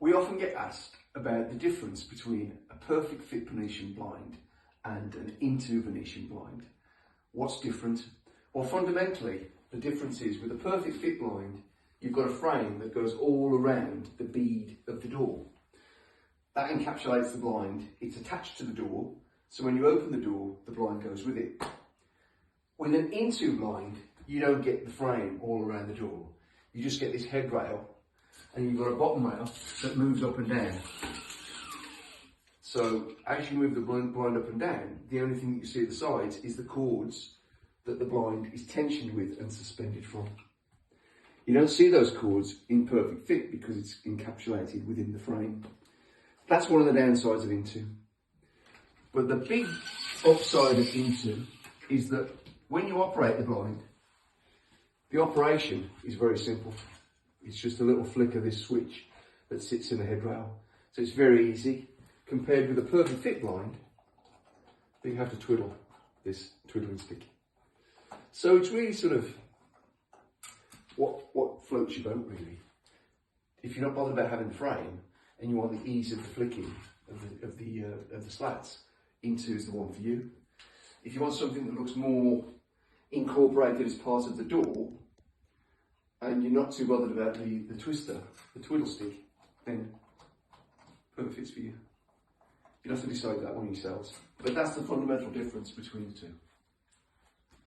We often get asked about the difference between a perfect fit Venetian blind and an Intu Venetian blind. What's different? Well, fundamentally, the difference is with a perfect fit blind, you've got a frame that goes all around the bead of the door. That encapsulates the blind. It's attached to the door, so when you open the door, the blind goes with it. With an Intu blind, you don't get the frame all around the door. You just get this head rail, and you've got a bottom rail that moves up and down. So as you move the blind up and down, the only thing that you see at the sides is the cords that the blind is tensioned with and suspended from. You don't see those cords in perfect fit because it's encapsulated within the frame. That's one of the downsides of Intu. But the big upside of Intu is that when you operate the blind, the operation is very simple. It's just a little flick of this switch that sits in the headrail. So it's very easy, compared with a perfect fit blind, that you have to twiddle this twiddling stick. So it's really sort of what floats your boat, really. If you're not bothered about having the frame and you want the ease of the flicking of the slats, Intu is the one for you. If you want something that looks more incorporated as part of the door, and you're not too bothered about the twister, the twiddle stick, then perfect fits for you. You'll have to decide that one yourselves. But that's the fundamental difference between the two.